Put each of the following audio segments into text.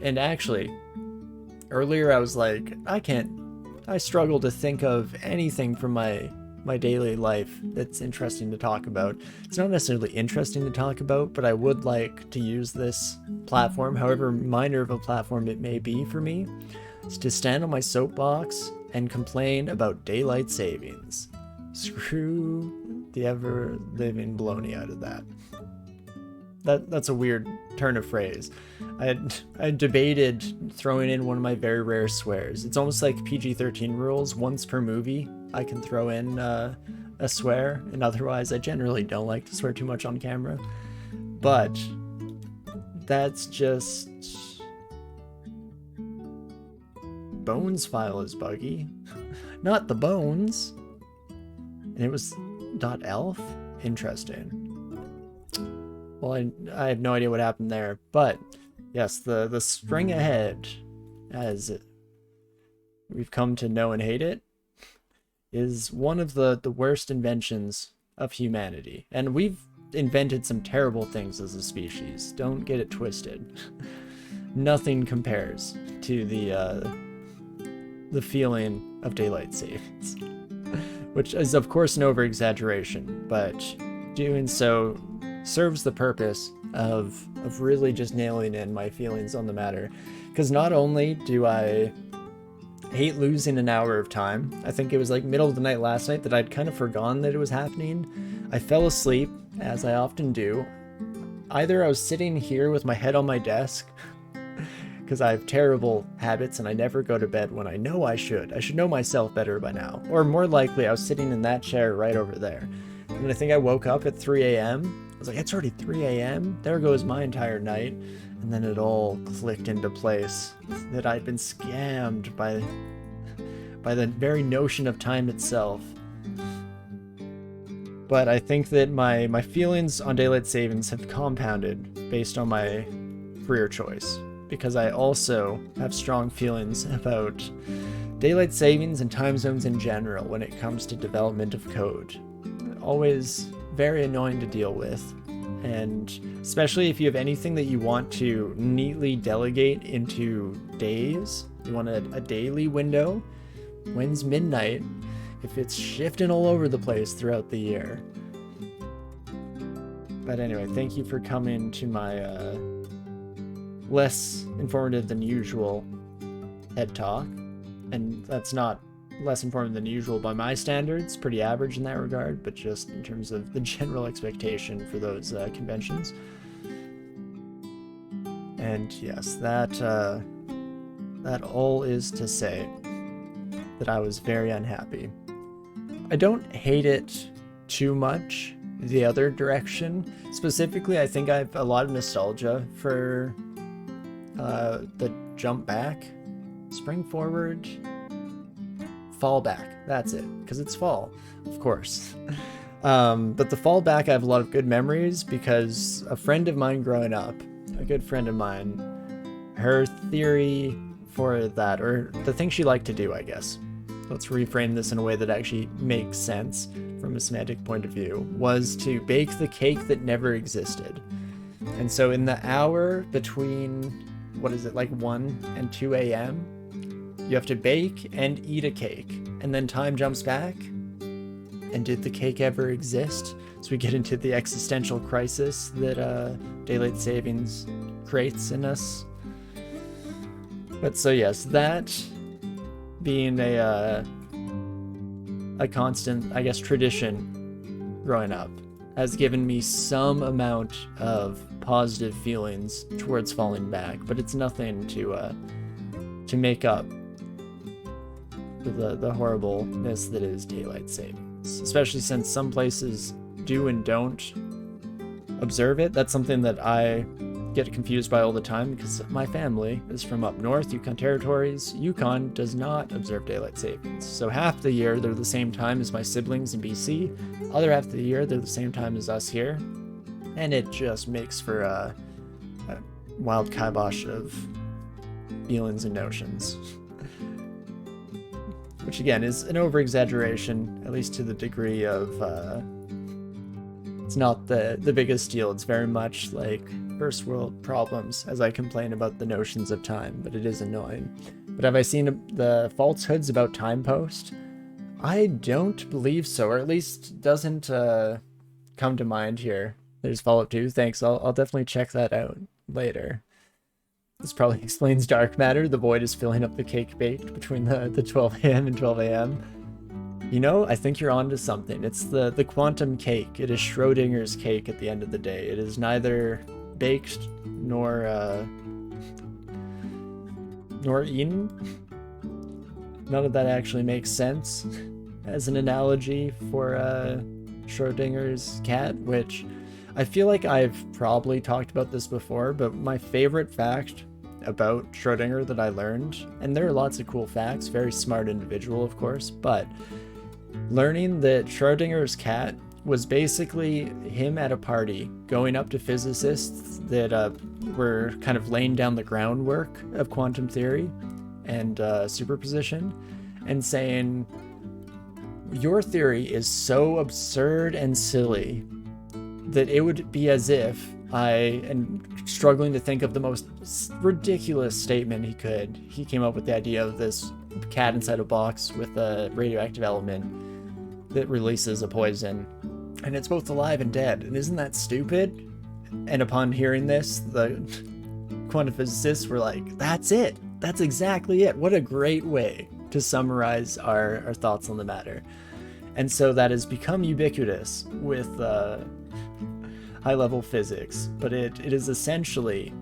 And actually, earlier I was like, I struggle to think of anything from my daily life that's interesting to talk about. It's not necessarily interesting to talk about, but I would like to use this platform, however minor of a platform it may be for me, is to stand on my soapbox and complain about daylight savings. Screw the ever-living baloney out of that. That's a weird turn of phrase. I debated throwing in one of my very rare swears. It's almost like PG-13 rules. Once per movie, I can throw in a swear, and otherwise I generally don't like to swear too much on camera. But that's just... Bones file is buggy. Not the bones. And it was .elf? Interesting. Well, I have no idea what happened there, but yes, the spring ahead, as we've come to know and hate it, is one of the worst inventions of humanity. And we've invented some terrible things as a species. Don't get it twisted. Nothing compares to the feeling of daylight savings, which is of course an over-exaggeration, but doing so serves the purpose of really just nailing in my feelings on the matter. Because not only do I hate losing an hour of time, I think it was like middle of the night last night that I'd kind of forgotten that it was happening. I fell asleep, as I often do. Either I was sitting here with my head on my desk, because I have terrible habits and I never go to bed when I know I should. I should know myself better by now. Or more likely, I was sitting in that chair right over there. And I think I woke up at 3 a.m. I was like, it's already 3 a.m.? There goes my entire night. And then it all clicked into place that I'd been scammed by the very notion of time itself. But I think that my feelings on daylight savings have compounded based on my career choice, because I also have strong feelings about daylight savings and time zones in general when it comes to development of code. Always very annoying to deal with, and especially if you have anything that you want to neatly delegate into days. You want a daily window. When's midnight? If it's shifting all over the place throughout the year. But anyway, thank you for coming to my less informative than usual TED Talk. And that's not less informative than usual by my standards, pretty average in that regard, but just in terms of the general expectation for those conventions. And yes, that all is to say that I was very unhappy. I don't hate it too much the other direction. Specifically, I think I have a lot of nostalgia for the jump back, spring forward, fall back. That's it, because it's fall, of course. But the fall back, I have a lot of good memories because a friend of mine growing up, a good friend of mine, her theory for that, or the thing she liked to do, I guess, let's reframe this in a way that actually makes sense from a semantic point of view, was to bake the cake that never existed. And so in the hour between, what is it, like 1 and 2 a.m., you have to bake and eat a cake, and then time jumps back. And did the cake ever exist? So we get into the existential crisis that daylight savings creates in us. But so yes, that being a constant, I guess, tradition growing up has given me some amount of positive feelings towards falling back, but it's nothing to make up for the horribleness that is daylight savings, especially since some places do and don't observe it. That's something that I get confused by all the time because my family is from up north, Yukon Territories. Yukon does not observe daylight savings. So half the year they're the same time as my siblings in BC. Other half of the year they're the same time as us here. And it just makes for a wild kibosh of feelings and notions. Which again is an over-exaggeration, at least to the degree of it's not the biggest deal. It's very much like first world problems as I complain about the notions of time, but it is annoying. But have I seen the falsehoods about time post? I don't believe so, or at least doesn't come to mind here. There's follow-up 2. Thanks. I'll definitely check that out later. This probably explains dark matter. The void is filling up the cake baked between the 12 a.m. and 12 a.m. You know, I think you're onto something. It's the quantum cake. It is Schrodinger's cake at the end of the day. It is neither baked nor eaten. None of that actually makes sense as an analogy for Schrodinger's cat, which I feel like I've probably talked about this before, but my favorite fact about Schrodinger that I learned, and there are lots of cool facts, very smart individual, of course, but learning that Schrodinger's cat was basically him at a party going up to physicists that were kind of laying down the groundwork of quantum theory and superposition and saying, your theory is so absurd and silly that it would be as if I am struggling to think of the most ridiculous statement he could. He came up with the idea of this cat inside a box with a radioactive element that releases a poison, and it's both alive and dead. And isn't that stupid? And upon hearing this, the quantum physicists were like, that's it. That's exactly it. What a great way to summarize our thoughts on the matter. And so that has become ubiquitous with high-level physics, but it is essentially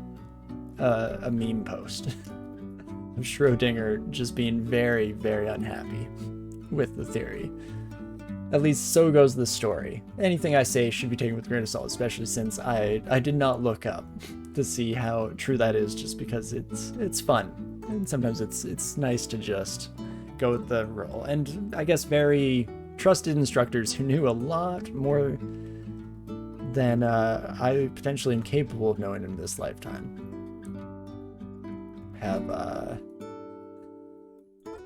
a meme post of Schrodinger just being very, very unhappy with the theory. At least so goes the story. Anything I say should be taken with a grain of salt, especially since I did not look up to see how true that is, just because it's fun. And sometimes it's nice to just go with the roll. And I guess very trusted instructors who knew a lot more than I potentially am capable of knowing in this lifetime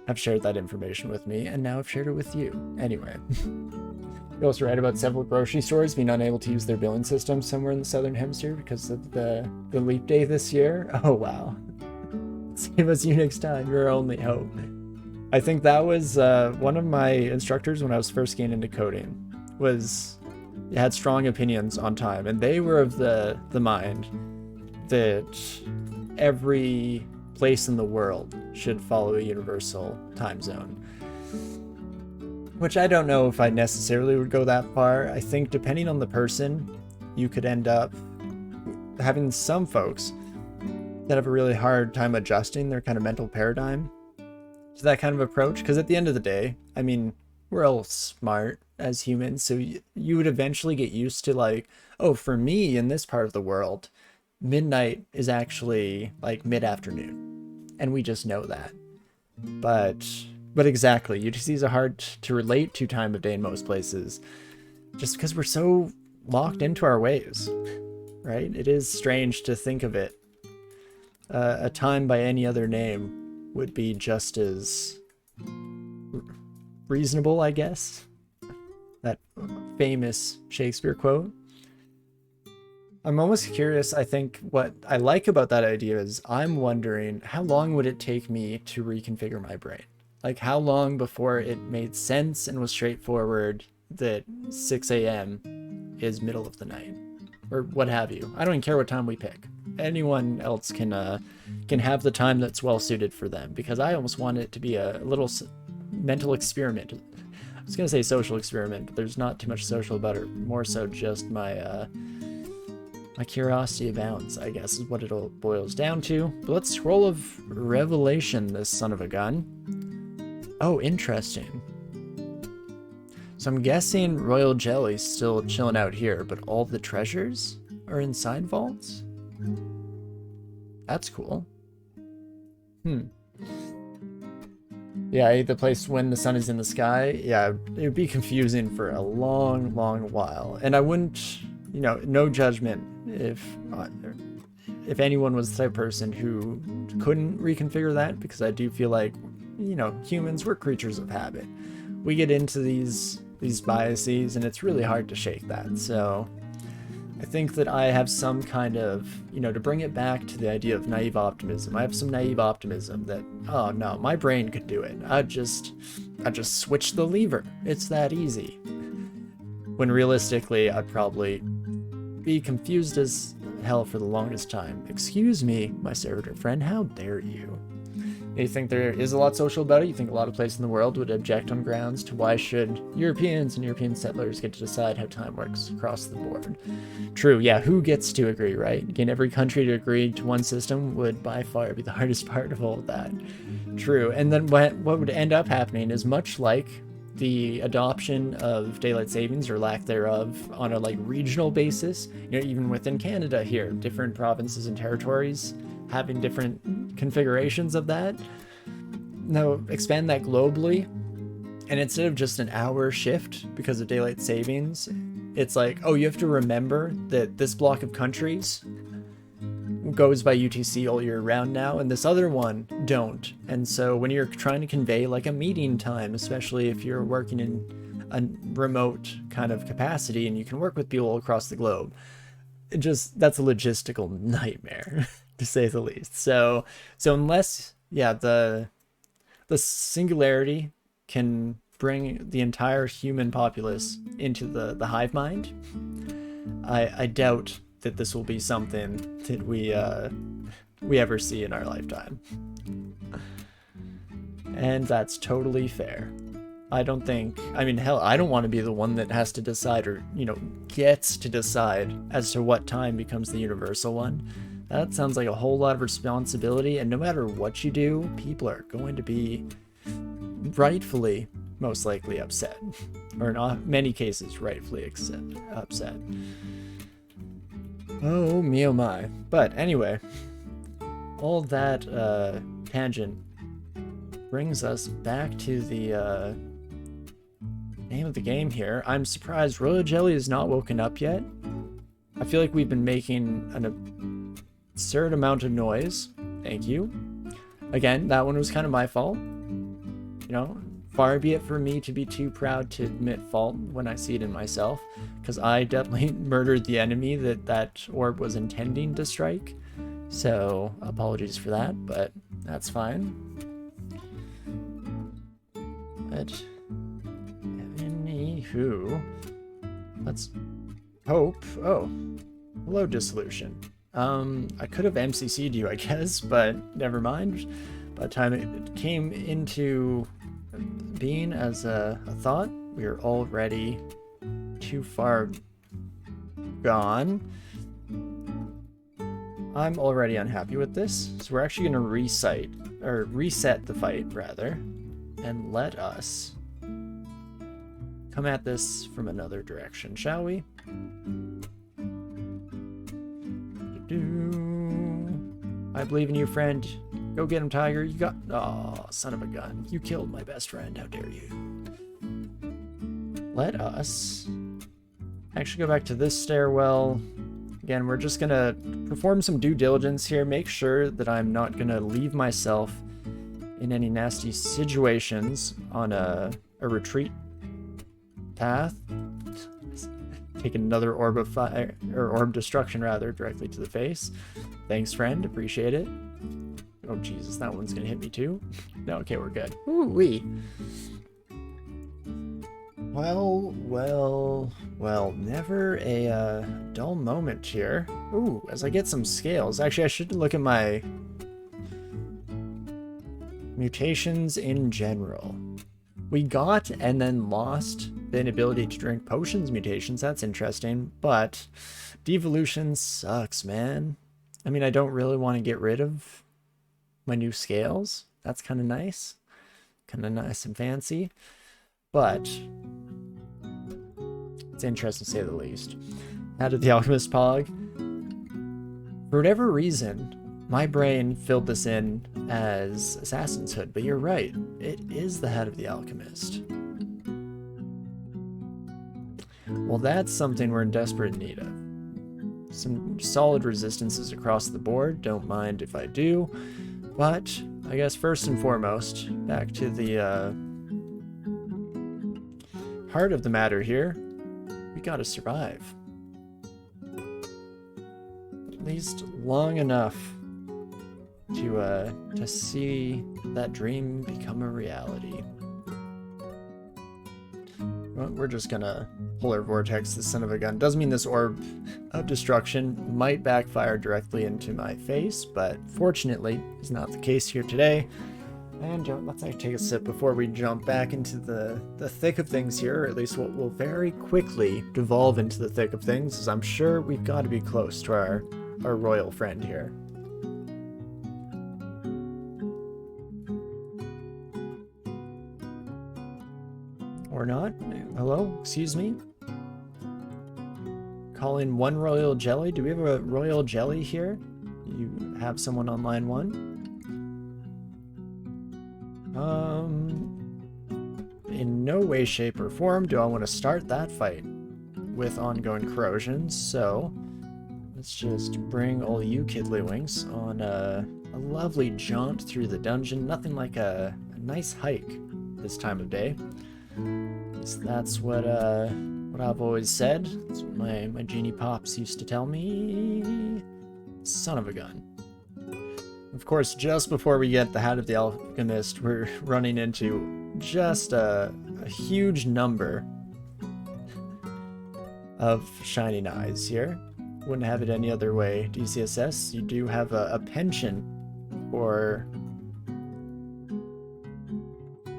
have shared that information with me, and now I've shared it with you. Anyway, you also read about several grocery stores being unable to use their billing system somewhere in the southern hemisphere because of the leap day this year. Oh wow. Save us Unix time, your only hope. I think that was one of my instructors when I was first getting into coding had strong opinions on time, and they were of the mind that every place in the world should follow a universal time zone. Which I don't know if I necessarily would go that far. I think depending on the person, you could end up having some folks that have a really hard time adjusting their kind of mental paradigm to that kind of approach. Because at the end of the day, I mean, we're all smart as humans, so you would eventually get used to like, oh, for me in this part of the world, midnight is actually like mid-afternoon, and we just know that. But exactly, UTCs are hard to relate to time of day in most places, just because we're so locked into our ways, right? It is strange to think of it. A time by any other name would be just as reasonable, I guess. That famous Shakespeare quote. I'm almost curious. I think what I like about that idea is I'm wondering how long would it take me to reconfigure my brain? Like how long before it made sense and was straightforward that 6 a.m. is middle of the night or what have you. I don't even care what time we pick. Anyone else can have the time that's well suited for them, because I almost want it to be a little mental experiment. I was going to say social experiment, but there's not too much social about it. More so just my curiosity abounds, I guess, is what it all boils down to. But let's Scroll of Revelation this son of a gun. Oh, interesting. So I'm guessing Royal Jelly's still chilling out here, but all the treasures are inside vaults? That's cool. Yeah, I ate the place when the sun is in the sky. Yeah, it would be confusing for a long, long while. And I wouldn't, no judgment if anyone was the type of person who couldn't reconfigure that, because I do feel like, humans, we're creatures of habit. We get into these biases, and it's really hard to shake that. So I think that I have some kind of, you know, to bring it back to the idea of naive optimism, I have some naive optimism that, oh no, my brain could do it. I'd just switch the lever. It's that easy. When realistically, I'd probably be confused as hell for the longest time. Excuse me, my servitor friend, how dare you? You think there is a lot social about it? You think a lot of places in the world would object on grounds to why should Europeans and European settlers get to decide how time works across the board? True, yeah, who gets to agree, right? Getting every country to agree to one system would by far be the hardest part of all of that. True, and then what would end up happening is much like the adoption of daylight savings or lack thereof on a like regional basis, you know, even within Canada here, different provinces and territories having different configurations of that. Now expand that globally, and instead of just an hour shift because of daylight savings, it's like, oh, you have to remember that this block of countries goes by UTC all year round now, and this other one don't. And so when you're trying to convey like a meeting time, especially if you're working in a remote kind of capacity and you can work with people across the globe, that's a logistical nightmare to say the least. So unless, yeah, the singularity can bring the entire human populace into the hive mind, I doubt that this will be something that we ever see in our lifetime. And that's totally fair. I mean, hell, I don't want to be the one that has to decide, or, you know, gets to decide as to what time becomes the universal one. That sounds like a whole lot of responsibility, and no matter what you do, people are going to be rightfully, most likely upset. Or in many cases, rightfully upset. Oh me oh my. But anyway, all that tangent brings us back to the name of the game here. I'm surprised Royal Jelly is not woken up yet. I feel like we've been making an absurd amount of noise. Thank you. Again, that one was kind of my fault. You know, far be it from me to be too proud to admit fault when I see it in myself, because I definitely murdered the enemy that orb was intending to strike. So apologies for that, but that's fine. But anywho, let's hope. Oh, hello, Dissolution. I could have MCC'd you, I guess, but never mind. By the time it came into being as a thought, we are already too far gone. I'm already unhappy with this, so we're actually going to reset the fight, rather, and let us come at this from another direction, shall we? I believe in you, friend. Go get him, Tiger. You got... Oh, son of a gun. You killed my best friend. How dare you? Let us actually go back to this stairwell. Again, we're just gonna perform some due diligence here. Make sure that I'm not gonna leave myself in any nasty situations on a retreat path. Take another orb of fire, or orb destruction rather, directly to the face. Thanks, friend. Appreciate it. Oh Jesus, that one's gonna hit me too. No, okay, we're good. Ooh-wee. Well, never a dull moment here. Ooh, as I get some scales. Actually, I should look at my mutations in general. We got and then lost the inability to drink potions mutations. That's interesting, but devolution sucks, man. I mean, I don't really want to get rid of my new scales. That's kind of nice. Kind of nice and fancy. But it's interesting to say the least. Out of the Alchemist Pog. For whatever reason, my brain filled this in as Assassin's Hood, but you're right. It is the Head of the Alchemist. Well, that's something we're in desperate need of. Some solid resistances across the board. Don't mind if I do. But I guess first and foremost, back to the heart of the matter here. We gotta survive. at least long enough to see that dream become a reality. Well, we're just gonna polar vortex this son of a gun. Doesn't mean this orb of destruction might backfire directly into my face, but fortunately is not the case here today. And let's actually take a sip before we jump back into the thick of things here, or at least what will very quickly devolve into the thick of things, as I'm sure we've got to be close to our royal friend here. Or not? Hello? Excuse me? Call in one royal jelly? Do we have a royal jelly here? You have someone on line 1? In no way, shape, or form do I want to start that fight with ongoing corrosion, so let's just bring all you kidlywinks on a lovely jaunt through the dungeon. Nothing like a nice hike this time of day. So that's what I've always said. That's what my Djinni pops used to tell me. Son of a gun. Of course, just before we get the Hat of the Alchemist, we're running into just a huge number of shining eyes here. Wouldn't have it any other way. DCSS, you do have a penchant for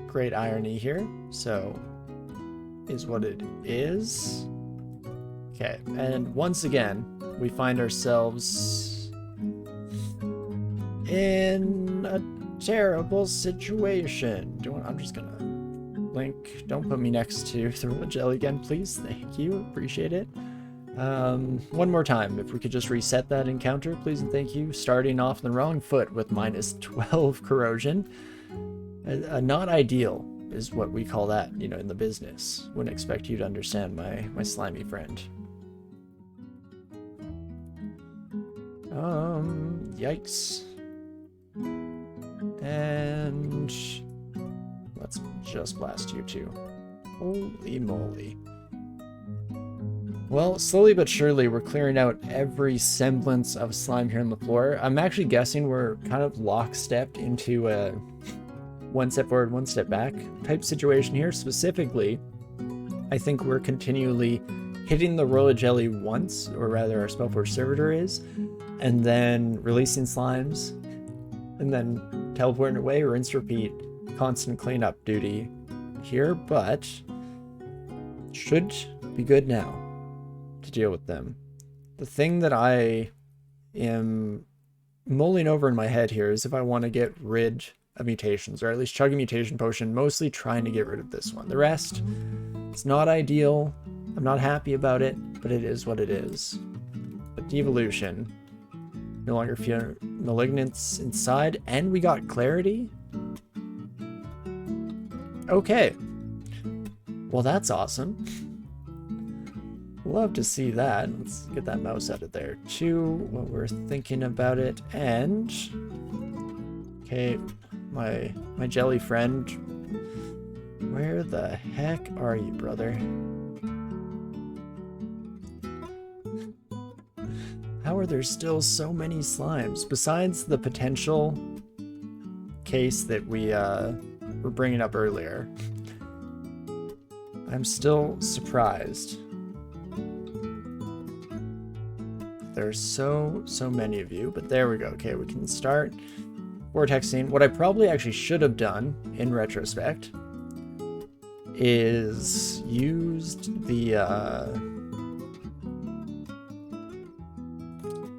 great irony here, so is what it is. Okay, and once again, we find ourselves in a terrible situation. I'm just gonna link. Don't put me next to the royal jelly again, please. Thank you. Appreciate it. One more time, if we could just reset that encounter, please and thank you. Starting off on the wrong foot with -12 corrosion. Not ideal is what we call that, you know, in the business. Wouldn't expect you to understand my slimy friend. Yikes. And let's just blast you too. Holy moly. Well, slowly but surely we're clearing out every semblance of slime here on the floor. I'm actually guessing we're kind of lockstepped into a one step forward, one step back type situation here. Specifically, I think we're continually hitting the royal jelly once, or rather our Spellforge servitor is, and then releasing slimes, and then teleporting away, rinse, repeat, constant cleanup duty here, but should be good now to deal with them. The thing that I am mulling over in my head here is if I want to get rid of mutations, or at least chug a mutation potion, mostly trying to get rid of this one. The rest, it's not ideal. I'm not happy about it, but it is what it is. But devolution, no longer feel malignance inside, and we got clarity? Okay. Well, that's awesome. Love to see that. Let's get that mouse out of there too, what we're thinking about it. And okay, my jelly friend, where the heck are you, brother? How are there still so many slimes? Besides the potential case that we were bringing up earlier, I'm still surprised. There's so many of you, but there we go. Okay, we can start vortexing. What I probably actually should have done in retrospect is used the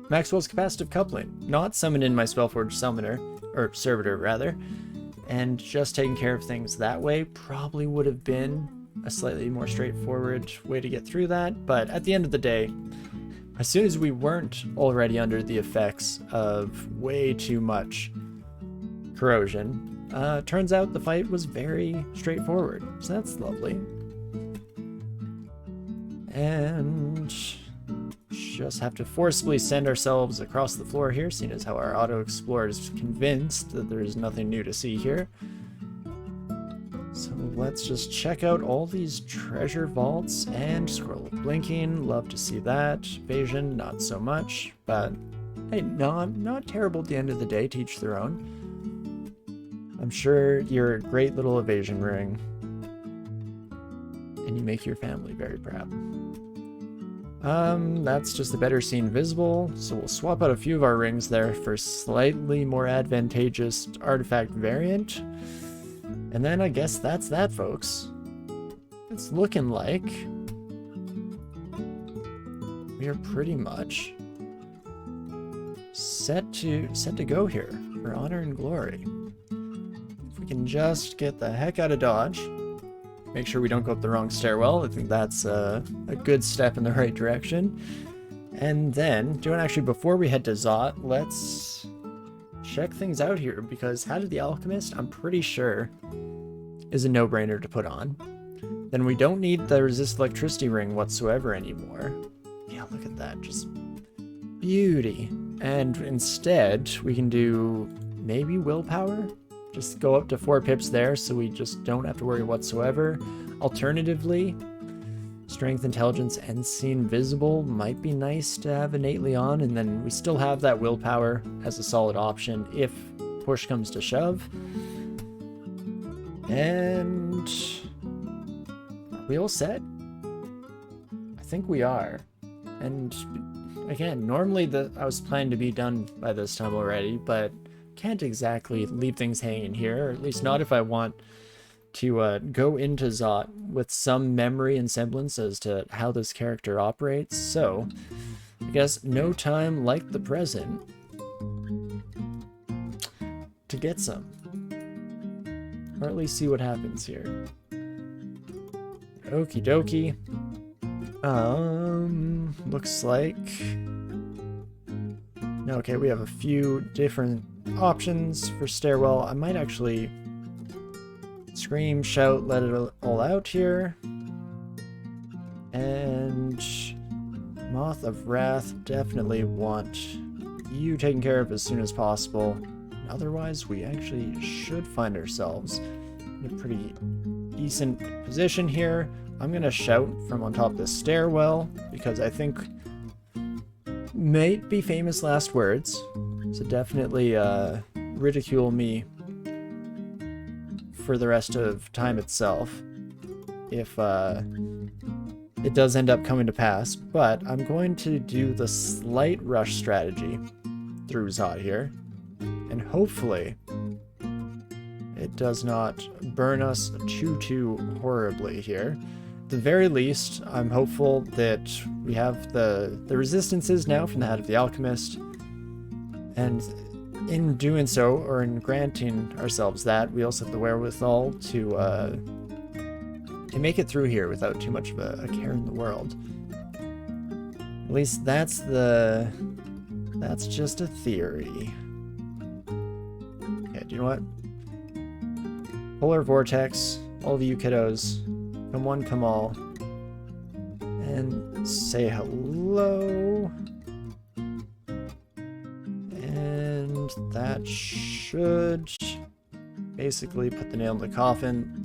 Maxwell's capacitive coupling, not summon in my Spellforge summoner, or servitor rather, and just taking care of things that way probably would have been a slightly more straightforward way to get through that. But at the end of the day, as soon as we weren't already under the effects of way too much corrosion, turns out the fight was very straightforward, so that's lovely. And just have to forcibly send ourselves across the floor here, seeing as how our auto explorer is convinced that there is nothing new to see here. So let's just check out all these treasure vaults and scroll of blinking. Love to see that. Evasion, not so much, but Hey, not terrible at the end of the day, to each their own. I'm sure you're a great little evasion ring. And you make your family very proud. That's just a better scene visible, so we'll swap out a few of our rings there for slightly more advantageous artifact variant. And then I guess that's that, folks. It's looking like we are pretty much set to go here for honor and glory. If we can just get the heck out of Dodge, make sure we don't go up the wrong stairwell. I think that's a good step in the right direction. And then, before we head to Zot, let's check things out here, because Hat of the Alchemist, I'm pretty sure, is a no-brainer to put on. Then we don't need the resist electricity ring whatsoever anymore. Yeah, look at that, just beauty. And instead, we can do maybe willpower? Just go up to 4 pips there, so we just don't have to worry whatsoever. Alternatively, strength, intelligence, and scene visible might be nice to have innately on, and then we still have that willpower as a solid option if push comes to shove. And are we all set? I think we are. And again, normally I was planning to be done by this time already, but can't exactly leave things hanging here, or at least not if I want to go into Zot with some memory and semblance as to how this character operates. So I guess no time like the present to get some, or at least see what happens here. Okie dokie. Looks like... Okay, we have a few different options for stairwell. I might actually scream, shout, let it all out here. And Moth of Wrath, definitely want you taken care of as soon as possible. Otherwise, we actually should find ourselves in a pretty decent position here. I'm gonna shout from on top of the stairwell, because I think might be famous last words, so definitely ridicule me for the rest of time itself if it does end up coming to pass. But I'm going to do the slight rush strategy through Zot here, and hopefully it does not burn us too horribly here. At the very least, I'm hopeful that we have the resistances now from the Hat of the Alchemist, and in doing so, or in granting ourselves that, we also have the wherewithal to make it through here without too much of a care in the world. At least that's just a theory. Okay, do you know what? Polar Vortex, all of you kiddos, come one, come all, and say hello. And that should basically put the nail in the coffin.